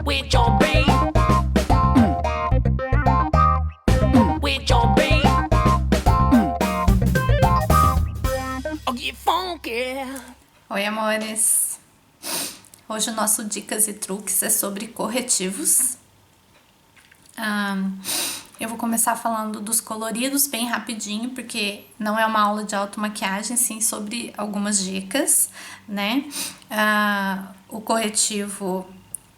With your brain. With your brain. Oh, get funky. Oi, amores! Hoje o nosso Dicas e Truques é sobre corretivos. Eu vou começar falando dos coloridos bem rapidinho, porque não é uma aula de automaquiagem, sim sobre algumas dicas, né? O corretivo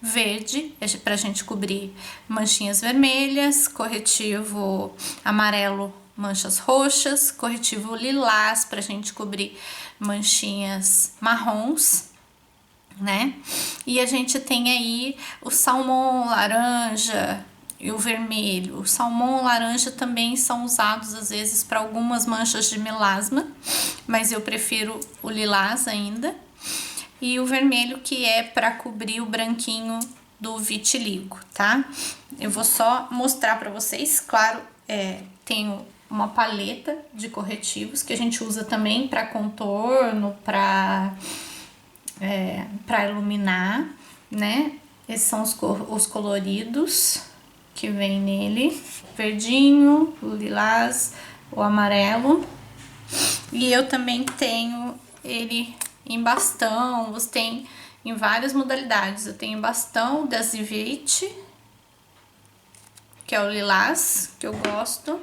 verde é pra gente cobrir manchinhas vermelhas, corretivo amarelo, manchas roxas, corretivo lilás pra gente cobrir manchinhas marrons, né? E a gente tem aí o salmão laranja e o vermelho. O salmão laranja também são usados às vezes para algumas manchas de melasma, mas eu prefiro o lilás ainda. E o vermelho, que é para cobrir o branquinho do vitiligo, tá? Eu vou só mostrar para vocês. Claro, tenho uma paleta de corretivos que a gente usa também para contorno, para iluminar, né? Esses são os coloridos que vem nele: verdinho, o lilás, o amarelo. E eu também tenho ele em bastão. Você tem em várias modalidades. Eu tenho bastão da Zivate, que é o lilás, que eu gosto.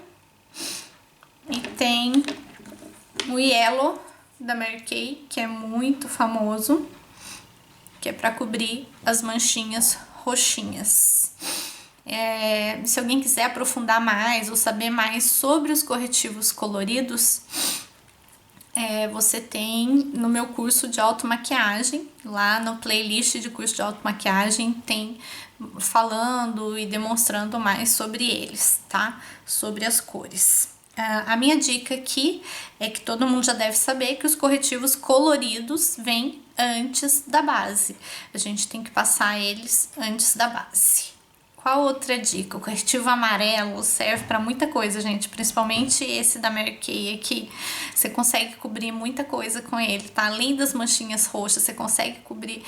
E tem o Yellow da Mary Kay, que é muito famoso, que é para cobrir as manchinhas roxinhas. Se alguém quiser aprofundar mais ou saber mais sobre os corretivos coloridos, você tem no meu curso de automaquiagem, lá no playlist de curso de automaquiagem, tem falando e demonstrando mais sobre eles, tá? Sobre as cores. A minha dica aqui é que todo mundo já deve saber que os corretivos coloridos vêm antes da base. A gente tem que passar eles antes da base. Qual outra dica? O corretivo amarelo serve para muita coisa, gente, principalmente esse da Mary Kay aqui. Você consegue cobrir muita coisa com ele, tá? Além das manchinhas roxas, você consegue cobrir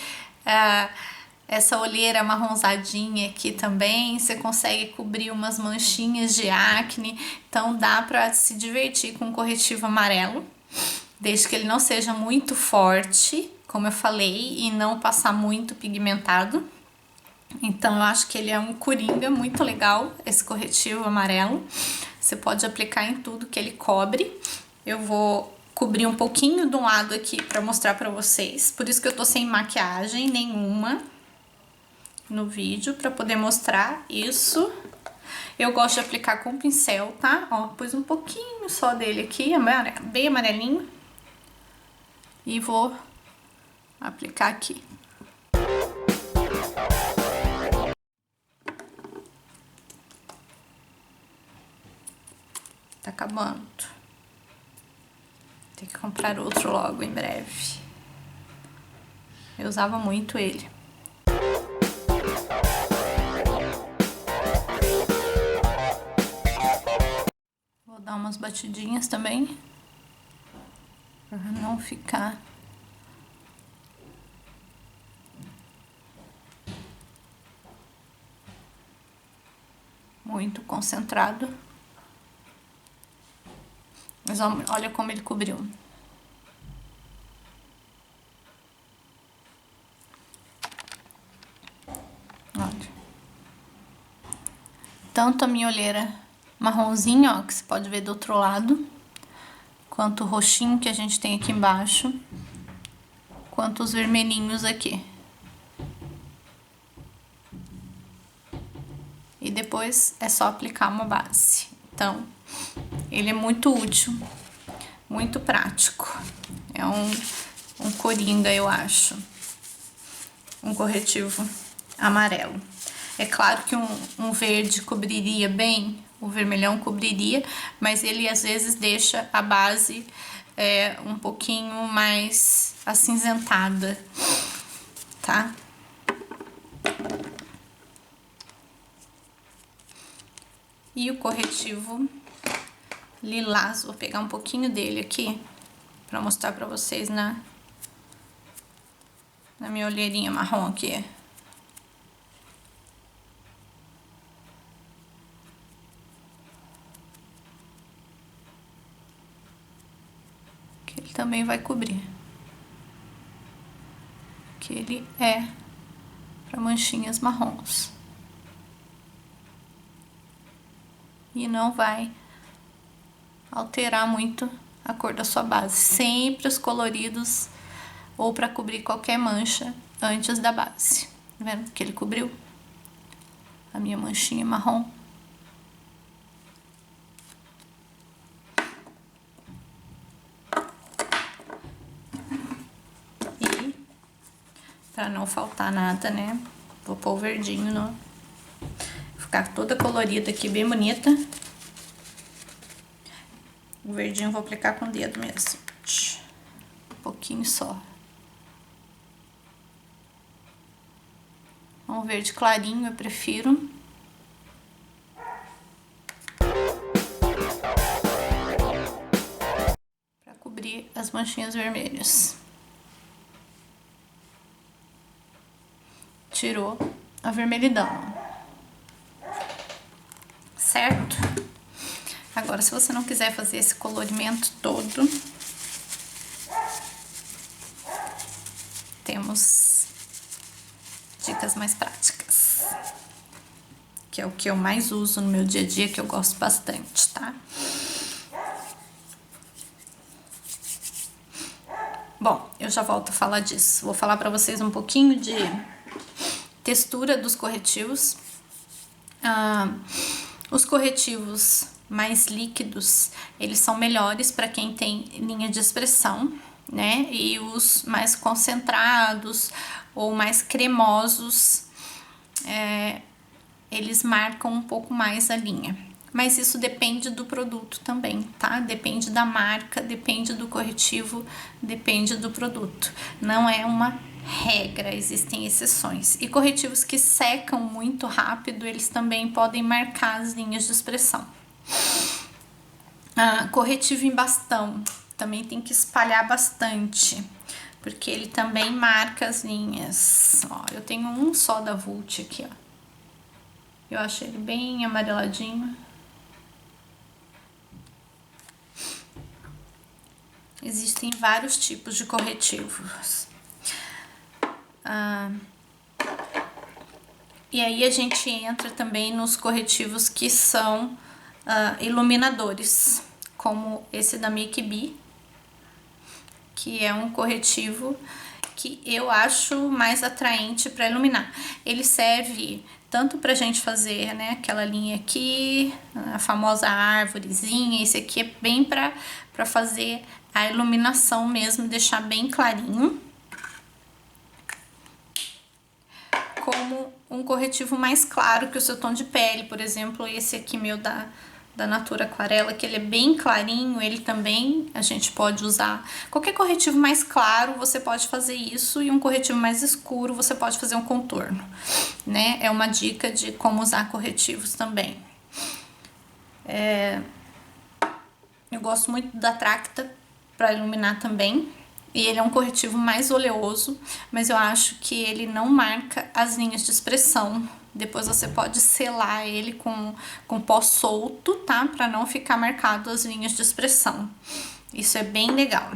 essa olheira amarronzadinha aqui também. Você consegue cobrir umas manchinhas de acne. Então dá para se divertir com o corretivo amarelo, desde que ele não seja muito forte, como eu falei, e não passar muito pigmentado. Então eu acho que ele é um coringa muito legal, esse corretivo amarelo. Você pode aplicar em tudo que ele cobre. Eu vou cobrir um pouquinho de um lado aqui para mostrar para vocês. Por isso que eu tô sem maquiagem nenhuma no vídeo, para poder mostrar isso. Eu gosto de aplicar com pincel, tá? Ó, pus um pouquinho só dele aqui, bem amarelinho. E vou aplicar aqui. Tá acabando. Tem que comprar outro logo em breve. Eu usava muito ele. Vou dar umas batidinhas também, pra não ficar muito concentrado. Mas olha como ele cobriu. Olha. Tanto a minha olheira marronzinha, ó, que você pode ver do outro lado, quanto o roxinho que a gente tem aqui embaixo, quanto os vermelhinhos aqui. E depois é só aplicar uma base. Então, ele é muito útil, muito prático. É um coringa, eu acho. Um corretivo amarelo. É claro que um verde cobriria bem, o vermelhão cobriria, mas ele às vezes deixa a base um pouquinho mais acinzentada, tá? E o corretivo lilás, vou pegar um pouquinho dele aqui pra mostrar pra vocês na minha olheirinha marrom aqui. Que ele também vai cobrir. Que ele é para manchinhas marrons. E não vai alterar muito a cor da sua base. Sempre os coloridos ou para cobrir qualquer mancha antes da base. Tá vendo que ele cobriu a minha manchinha marrom? E para não faltar nada, né? Vou pôr o verdinho no... Ficar toda colorida aqui, bem bonita. O verdinho eu vou aplicar com o dedo mesmo. Um pouquinho só. Um verde clarinho eu prefiro. Pra cobrir as manchinhas vermelhas. Tirou a vermelhidão. Certo? Agora, se você não quiser fazer esse colorimento todo, temos dicas mais práticas, que é o que eu mais uso no meu dia a dia, que eu gosto bastante, tá? Bom, eu já volto a falar disso. Vou falar pra vocês um pouquinho de textura dos corretivos. Os corretivos mais líquidos, eles são melhores para quem tem linha de expressão, né? E os mais concentrados ou mais cremosos, eles marcam um pouco mais a linha. Mas isso depende do produto também, tá? Depende da marca, depende do corretivo, depende do produto. Não é uma regra, existem exceções. E corretivos que secam muito rápido, eles também podem marcar as linhas de expressão. Corretivo em bastão, também tem que espalhar bastante, porque ele também marca as linhas. Ó, eu tenho um só da Vult aqui, ó. Eu acho ele bem amareladinho. Existem vários tipos de corretivos. E aí a gente entra também nos corretivos que são iluminadores, como esse da Make Be, que é um corretivo que eu acho mais atraente para iluminar. Ele serve tanto pra gente fazer, né, aquela linha aqui, a famosa árvorezinha. Esse aqui é bem pra fazer a iluminação mesmo, deixar bem clarinho. Como um corretivo mais claro que o seu tom de pele, por exemplo, esse aqui meu da Natura Aquarela, que ele é bem clarinho, ele também a gente pode usar. Qualquer corretivo mais claro você pode fazer isso, e um corretivo mais escuro você pode fazer um contorno, né? É uma dica de como usar corretivos também. Eu gosto muito da Tracta para iluminar também. E ele é um corretivo mais oleoso, mas eu acho que ele não marca as linhas de expressão. Depois você pode selar ele com pó solto, tá? Pra não ficar marcado as linhas de expressão. Isso é bem legal.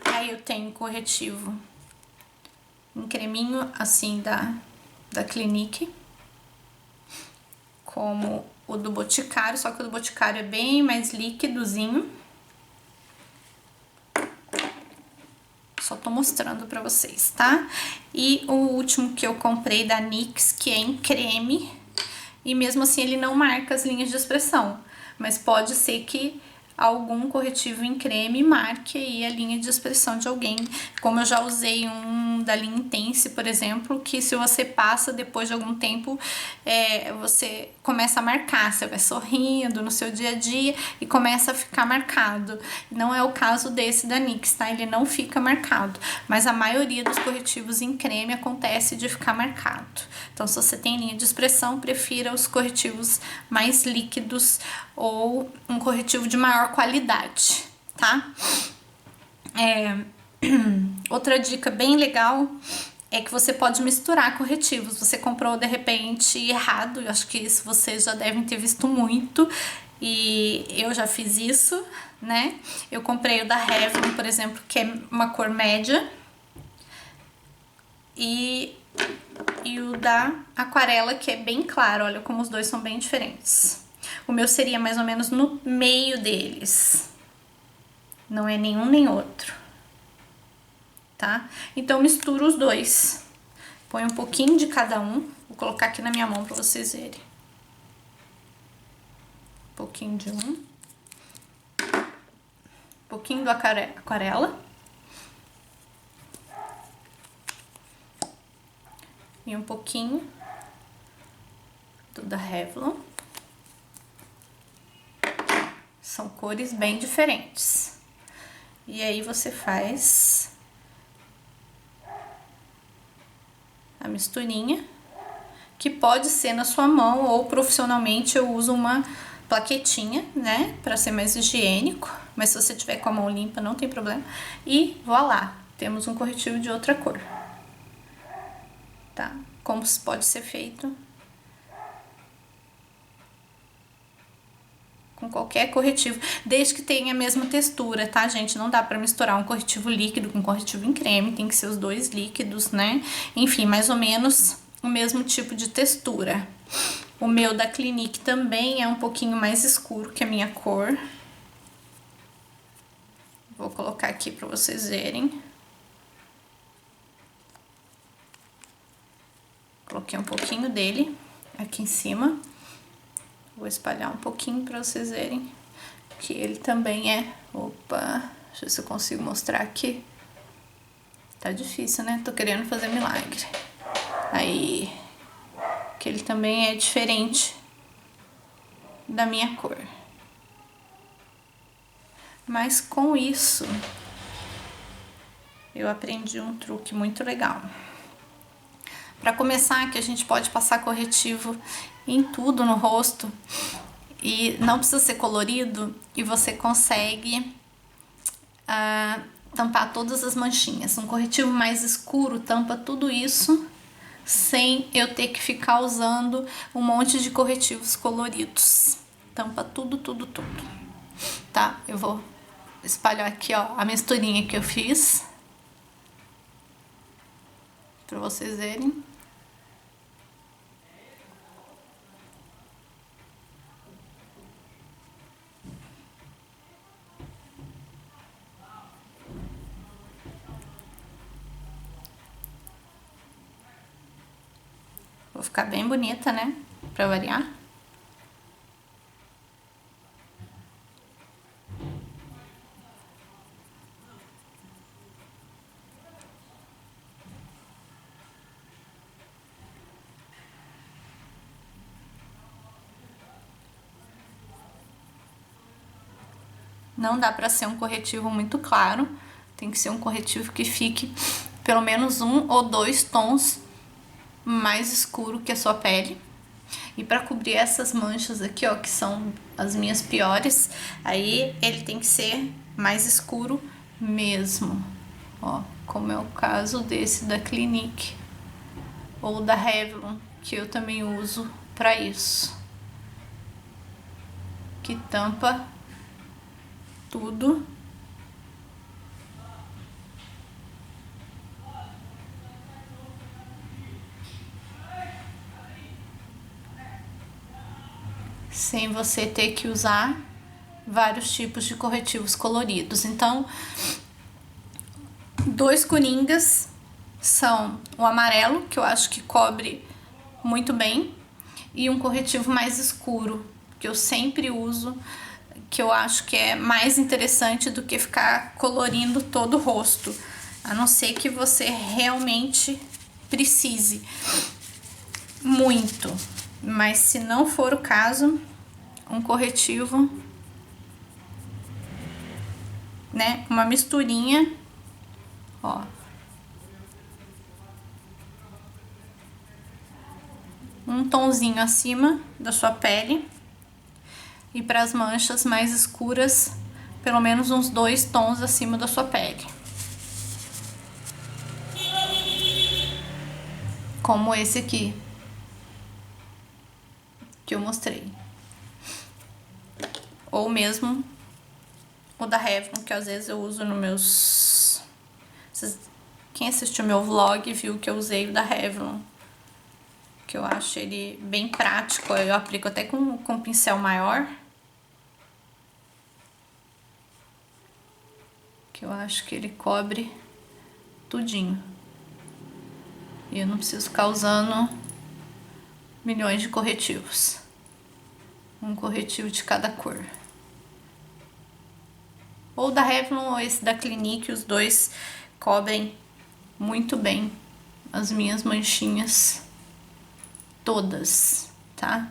Aí eu tenho corretivo em creminho, assim, da Clinique. Como o do Boticário, só que o do Boticário é bem mais líquidozinho. Só tô mostrando pra vocês, tá? E o último que eu comprei da NYX, que é em creme. E mesmo assim ele não marca as linhas de expressão. Mas pode ser que algum corretivo em creme e marque aí a linha de expressão de alguém. Como eu já usei um da linha Intense, por exemplo, que se você passa depois de algum tempo, você começa a marcar, você vai sorrindo no seu dia a dia e começa a ficar marcado. Não é o caso desse da NYX, tá? Ele não fica marcado, mas a maioria dos corretivos em creme acontece de ficar marcado. Então, se você tem linha de expressão, prefira os corretivos mais líquidos ou um corretivo de maior qualidade, tá? Outra dica bem legal é que você pode misturar corretivos. Você comprou de repente errado, eu acho que isso vocês já devem ter visto muito, e eu já fiz isso, né? Eu comprei o da Revlon, por exemplo, que é uma cor média, e o da Aquarela, que é bem claro. Olha como os dois são bem diferentes. O meu seria mais ou menos no meio deles. Não é nenhum nem outro, tá? Então, misturo os dois. Põe um pouquinho de cada um. Vou colocar aqui na minha mão pra vocês verem. Um pouquinho de um. Um pouquinho do Aquarela. E um pouquinho do da Revlon. São cores bem diferentes. E aí você faz a misturinha, que pode ser na sua mão ou profissionalmente eu uso uma plaquetinha, né, para ser mais higiênico, mas se você tiver com a mão limpa não tem problema. E voilá, temos um corretivo de outra cor. Tá? Como pode ser feito com qualquer corretivo, desde que tenha a mesma textura, tá, gente? Não dá pra misturar um corretivo líquido com corretivo em creme, tem que ser os dois líquidos, né? Enfim, mais ou menos o mesmo tipo de textura. O meu da Clinique também é um pouquinho mais escuro que a minha cor. Vou colocar aqui pra vocês verem. Coloquei um pouquinho dele aqui em cima. Vou espalhar um pouquinho pra vocês verem que ele também é... Opa, deixa eu ver se eu consigo mostrar aqui. Tá difícil, né? Tô querendo fazer milagre. Aí, que ele também é diferente da minha cor. Mas com isso, eu aprendi um truque muito legal. Pra começar, que a gente pode passar corretivo em tudo no rosto e não precisa ser colorido, e você consegue tampar todas as manchinhas. Um corretivo mais escuro tampa tudo isso sem eu ter que ficar usando um monte de corretivos coloridos. Tampa tudo, tudo, tudo. Tá? Eu vou espalhar aqui, ó, a misturinha que eu fiz pra vocês verem. Vou ficar bem bonita, né? Pra variar. Não dá pra ser um corretivo muito claro. Tem que ser um corretivo que fique pelo menos 1 ou 2 tons mais escuro que a sua pele. E pra cobrir essas manchas aqui, ó, que são as minhas piores, aí ele tem que ser mais escuro mesmo. Ó, como é o caso desse da Clinique ou da Revlon, que eu também uso pra isso. Que tampa tudo. Sem você ter que usar vários tipos de corretivos coloridos. Então, 2 coringas são o amarelo, que eu acho que cobre muito bem, e um corretivo mais escuro, que eu sempre uso, que eu acho que é mais interessante do que ficar colorindo todo o rosto. A não ser que você realmente precise muito. Mas se não for o caso, um corretivo, né? Uma misturinha, ó. Um tonzinho acima da sua pele. E para as manchas mais escuras, pelo menos uns 2 tons acima da sua pele. Como esse aqui, que eu mostrei. Ou mesmo o da Revlon, que às vezes eu uso no meus... Quem assistiu meu vlog viu que eu usei o da Revlon. Que eu acho ele bem prático, eu aplico até com um pincel maior. Que eu acho que ele cobre tudinho. E eu não preciso ficar usando milhões de corretivos. Um corretivo de cada cor. Ou da Revlon ou esse da Clinique, os dois cobrem muito bem as minhas manchinhas. Todas, tá?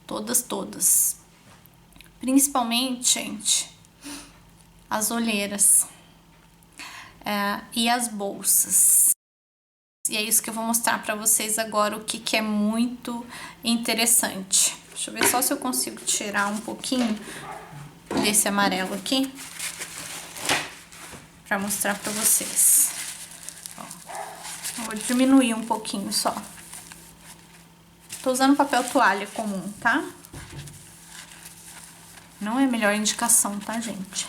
Todas, todas. Principalmente, gente, as olheiras e as bolsas. E é isso que eu vou mostrar pra vocês agora, o que é muito interessante. Deixa eu ver só se eu consigo tirar um pouquinho desse amarelo aqui pra mostrar pra vocês. Ó, vou diminuir um pouquinho só. Tô usando papel toalha comum, tá? Não é a melhor indicação, tá, gente?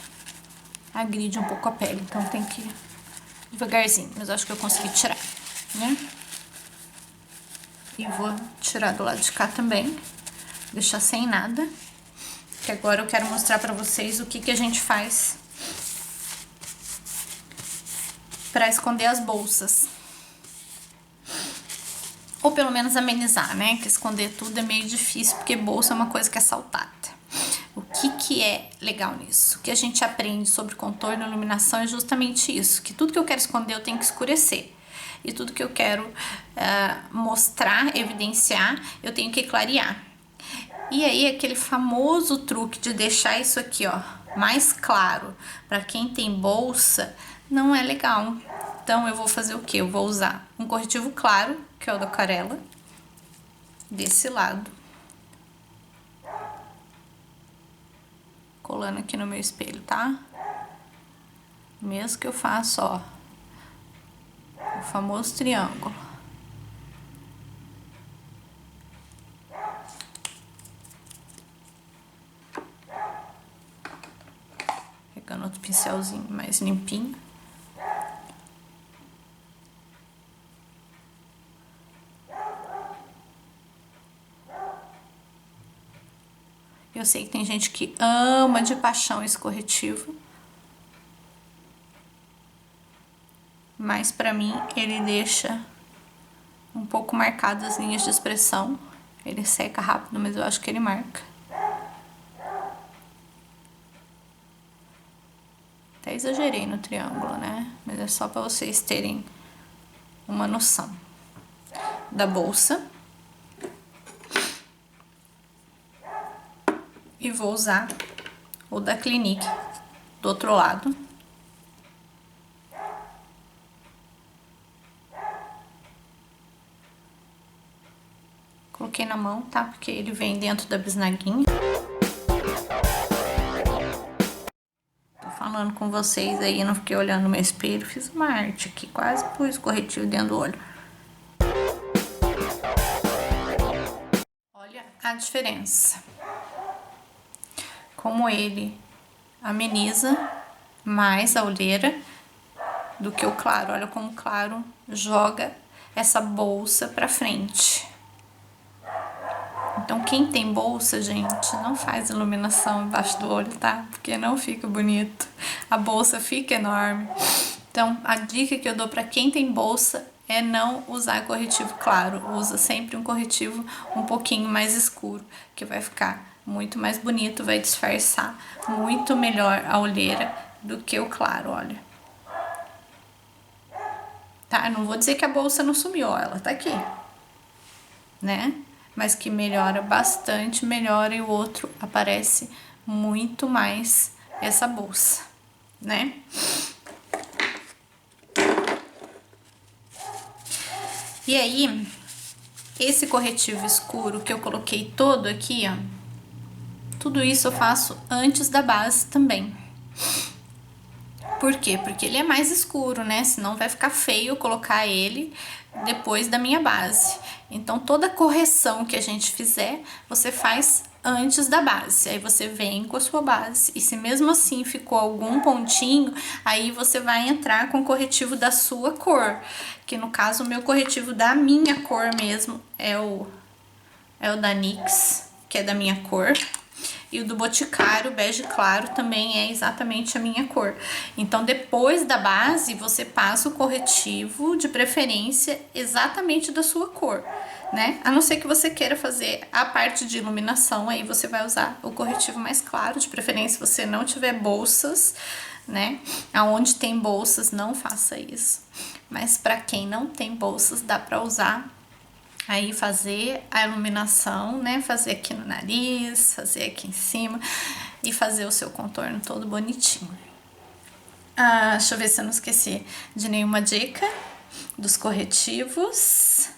Agride um pouco a pele, então tem que ir devagarzinho. Mas eu acho que eu consegui tirar, né? E vou tirar do lado de cá também. Deixar sem nada. Que agora eu quero mostrar pra vocês o que a gente faz pra esconder as bolsas. Ou pelo menos amenizar, né? Que esconder tudo é meio difícil, porque bolsa é uma coisa que é saltada. O que é legal nisso? O que a gente aprende sobre contorno e iluminação é justamente isso. Que tudo que eu quero esconder eu tenho que escurecer. E tudo que eu quero mostrar, evidenciar, eu tenho que clarear. E aí, aquele famoso truque de deixar isso aqui, ó, mais claro para quem tem bolsa, não é legal. Então, eu vou fazer o quê? Eu vou usar um corretivo claro, que é o da Aquarela, desse lado. Colando aqui no meu espelho, tá? Mesmo que eu faça, ó, o famoso triângulo. Pegando outro pincelzinho mais limpinho. Eu sei que tem gente que ama de paixão esse corretivo. Mas pra mim ele deixa um pouco marcadas as linhas de expressão. Ele seca rápido, mas eu acho que ele marca. Até exagerei no triângulo, né? Mas é só pra vocês terem uma noção. Da bolsa. E vou usar o da Clinique do outro lado. Coloquei na mão, tá? Porque ele vem dentro da bisnaguinha. Tô falando com vocês aí, não fiquei olhando no meu espelho. Fiz uma arte aqui, quase pus corretivo dentro do olho. Olha a diferença. Como ele ameniza mais a olheira do que o claro. Olha como o claro joga essa bolsa pra frente. Então, quem tem bolsa, gente, não faz iluminação embaixo do olho, tá? Porque não fica bonito. A bolsa fica enorme. Então, a dica que eu dou pra quem tem bolsa é não usar corretivo claro. Usa sempre um corretivo um pouquinho mais escuro, que vai ficar muito mais bonito, vai disfarçar muito melhor a olheira do que o claro, olha. Tá? Não vou dizer que a bolsa não sumiu, ó, ela tá aqui, né? Mas que melhora bastante, melhora, e o outro aparece muito mais essa bolsa, né? E aí, esse corretivo escuro que eu coloquei todo aqui, ó, tudo isso eu faço antes da base também. Por quê? Porque ele é mais escuro, né? Senão vai ficar feio colocar ele depois da minha base. Então, toda correção que a gente fizer, você faz antes da base. Aí você vem com a sua base. E se mesmo assim ficou algum pontinho, aí você vai entrar com o corretivo da sua cor. Que no caso, o meu corretivo da minha cor mesmo é o da NYX, que é da minha cor. E o do Boticário, bege claro, também é exatamente a minha cor. Então, depois da base, você passa o corretivo, de preferência, exatamente da sua cor, né? A não ser que você queira fazer a parte de iluminação, aí você vai usar o corretivo mais claro, de preferência, se você não tiver bolsas, né? Aonde tem bolsas, não faça isso. Mas para quem não tem bolsas, dá para usar. Aí fazer a iluminação, né? Fazer aqui no nariz, fazer aqui em cima e fazer o seu contorno todo bonitinho. Deixa eu ver se eu não esqueci de nenhuma dica dos corretivos.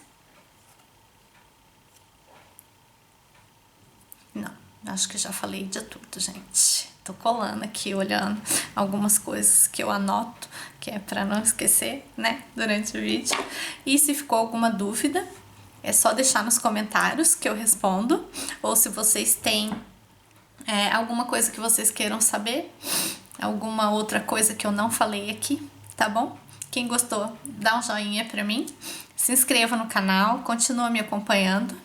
Não, acho que já falei de tudo, gente. Tô colando aqui, olhando algumas coisas que eu anoto, que é para não esquecer, né? Durante o vídeo. E se ficou alguma dúvida, é só deixar nos comentários que eu respondo. Ou se vocês têm alguma coisa que vocês queiram saber, alguma outra coisa que eu não falei aqui, tá bom? Quem gostou, dá um joinha pra mim. Se inscreva no canal, continua me acompanhando.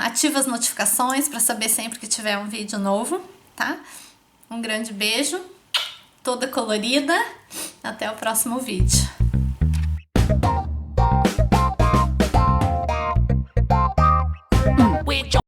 Ativa as notificações para saber sempre que tiver um vídeo novo, tá? Um grande beijo, toda colorida. Até o próximo vídeo.